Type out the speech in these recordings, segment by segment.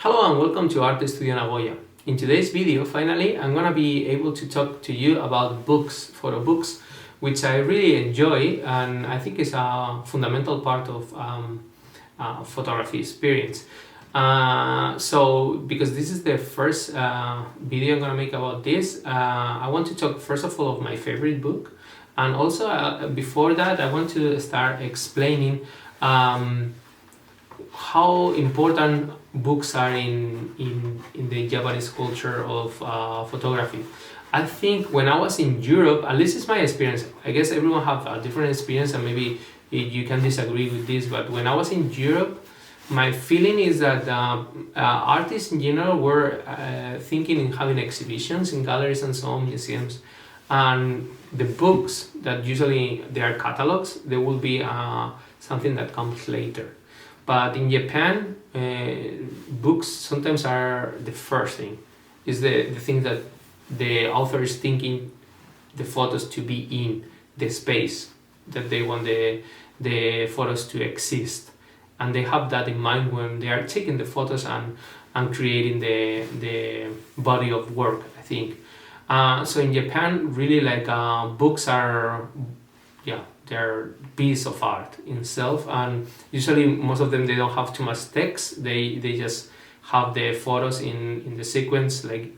Hello and welcome to Arte Studio Nagoya. In today's video, finally, I'm gonna be able to talk to you about books, photo books, which I really enjoy and I think is a fundamental part of photography experience. Because this is the first video I'm gonna make about this, I want to talk first of all of my favorite book, and also before that I want to start explaining how important books are in the Japanese culture of photography. I think when I was in Europe, at least it's my experience, I guess everyone have a different experience and maybe you can disagree with this, but when I was in Europe, my feeling is that artists in general were thinking in having exhibitions in galleries and so on, museums, and the books that usually they are catalogs, they will be something that comes later. But in Japan, books sometimes are the first thing. Is the thing that the author is thinking the photos to be in, the space that they want the photos to exist. And they have that in mind when they are taking the photos and creating the body of work, I think. So in Japan, really books are, they're piece of art in itself, and usually most of them they don't have too much text. They just have the photos in the sequence, like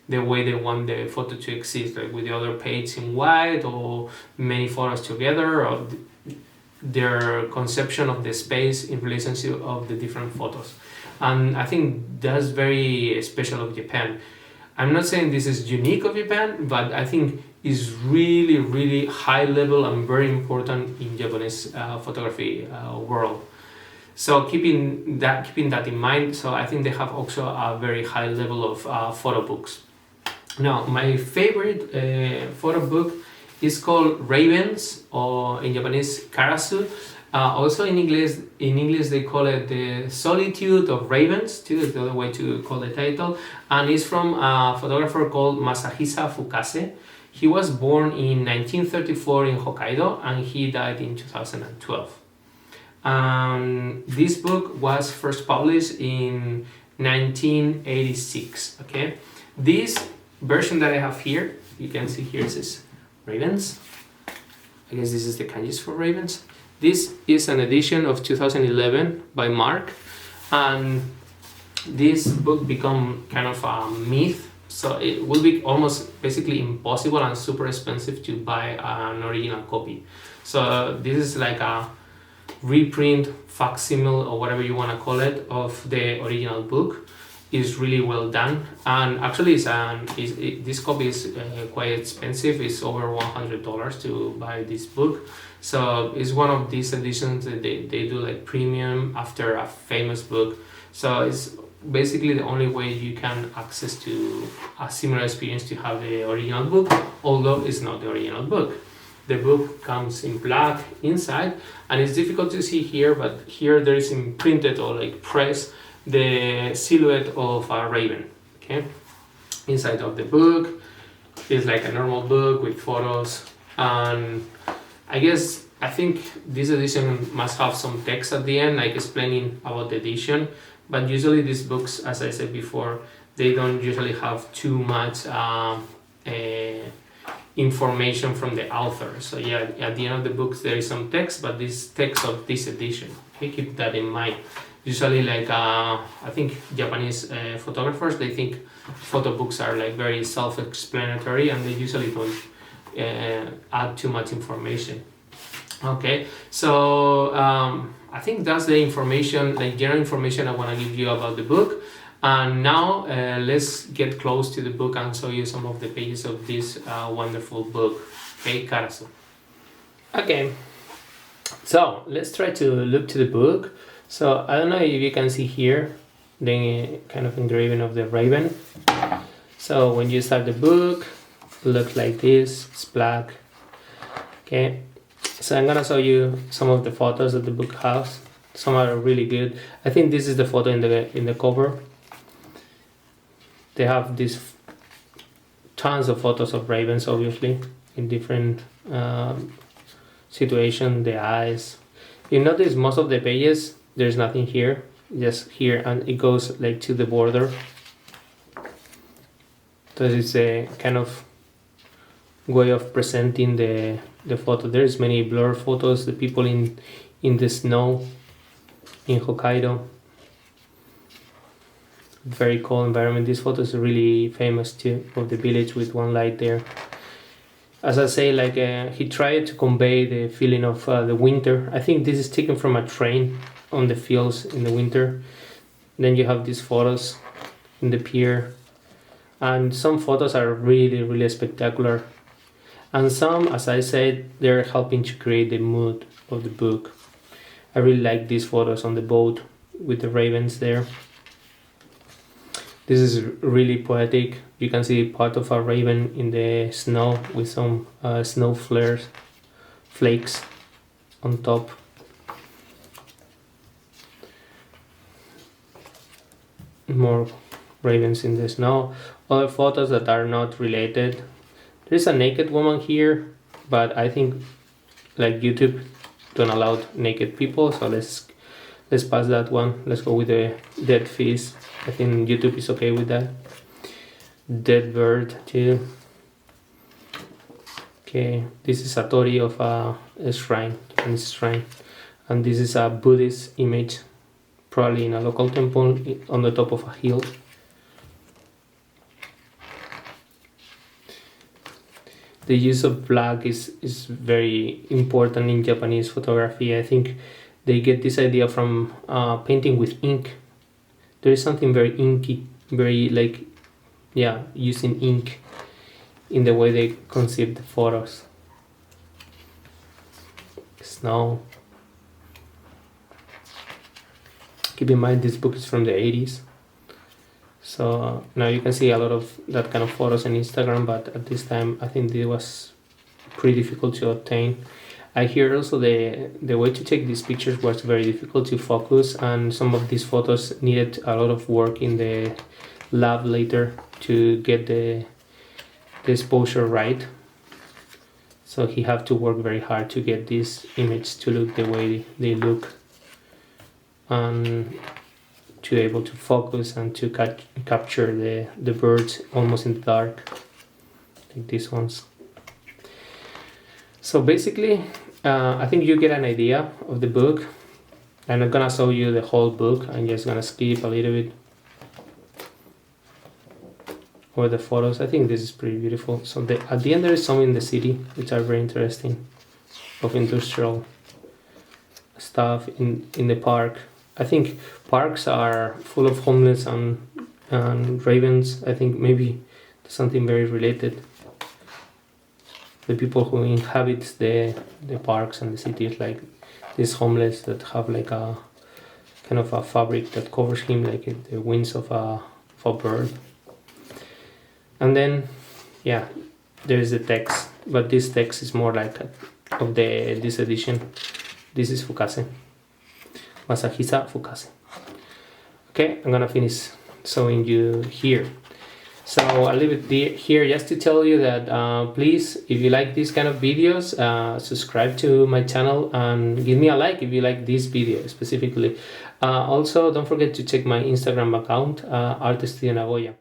the way they want the photo to exist, like with the other page in white or many photos together, or their conception of the space in relationship of the different photos. And I think that's very special of Japan. I'm not saying this is unique of Japan, but I think is really, really high level and very important in Japanese photography world. So keeping that in mind, so I think they have also a very high level of photo books. Now, my favorite photo book is called Ravens, or in Japanese Karasu. Also in English they call it the Solitude of Ravens, too, is the other way to call the title, and it's from a photographer called Masahisa Fukase. He was born in 1934 in Hokkaido and he died in 2012. This book was first published in 1986. Okay, this version that I have here, you can see here it says Ravens. I guess this is the kanjis for ravens. This is an edition of 2011 by Mark, and this book become kind of a myth. So it will be almost basically impossible and super expensive to buy an original copy. So this is like a reprint, facsimile, or whatever you want to call it, of the original book. Is really well done, and actually this copy is quite expensive. It's over $100 to buy this book. So it's one of these editions that they do like premium after a famous book. So it's basically the only way you can access to a similar experience to have the original book, although it's not the original book. The book comes in black inside, and it's difficult to see here, but here there is imprinted or like pressed the silhouette of a raven. Okay, inside of the book is like a normal book with photos, and I think this edition must have some text at the end, like explaining about the edition. But usually these books, as I said before, they don't usually have too much information from the author. So yeah, at the end of the books there is some text, but this text of this edition, okay, keep that in mind. Usually I think Japanese photographers, they think photo books are like very self-explanatory and they usually don't add too much information. Okay, so I think that's the information, like general information I want to give you about the book. And now let's get close to the book and show you some of the pages of this wonderful book. Okay, Karasu. Okay, so let's try to look to the book. So I don't know if you can see here the kind of engraving of the raven. So when you start the book, it looks like this. It's black. Okay, so I'm gonna show you some of the photos that the book has. Some are really good. I think this is the photo in the cover. They have these tons of photos of ravens, obviously, in different situations. The eyes. You notice most of the pages there's nothing here. just here, and it goes like to the border. So it's a kind of way of presenting the photo. There's many blur photos, the people in the snow in Hokkaido. Very cold environment. This photo is really famous too, of the village with one light there. As I say, like he tried to convey the feeling of the winter. I think this is taken from a train on the fields in the winter. Then you have these photos in the pier, and some photos are really spectacular, and some, as I said, they're helping to create the mood of the book. I really like these photos on the boat with the ravens there. This is really poetic. You can see part of a raven in the snow with some snow flakes on top. More ravens in the snow. Other photos that are not related. There's a naked woman here, but I think like YouTube don't allow naked people, so let's pass that one. Let's go with the dead fish. I think YouTube is okay with that. Dead bird too. Okay, this is a torii of a shrine, Japanese shrine, and this is a Buddhist image, probably in a local temple on the top of a hill. The use of black is very important in Japanese photography. I think they get this idea from painting with ink. There is something very inky, very like, yeah, using ink in the way they conceive the photos. Snow. Keep in mind this book is from the 80s. So now you can see a lot of that kind of photos on Instagram, but at this time I think it was pretty difficult to obtain. I hear also the way to take these pictures was very difficult to focus, and some of these photos needed a lot of work in the lab later to get the exposure right. So he had to work very hard to get this image to look the way they look, and to able to focus and to capture the birds almost in the dark, like these ones. So basically, I think you get an idea of the book. I'm not gonna show you the whole book, I'm just gonna skip a little bit over the photos. I think this is pretty beautiful. So at the end there is some in the city which are very interesting, of industrial stuff in the park. I think parks are full of homeless and ravens. I think maybe something very related. The people who inhabit the parks and the cities, like these homeless that have like a kind of a fabric that covers him, like the wings of a bird. And then, yeah, there is the text, but this text is more like of this edition. This is Fukase, Masahisa Fukase. Okay, I'm gonna finish showing you here. So I'll leave it here just to tell you that please, if you like these kind of videos, subscribe to my channel and give me a like if you like this video specifically. Also, don't forget to check my Instagram account, Art Studio Nagoya.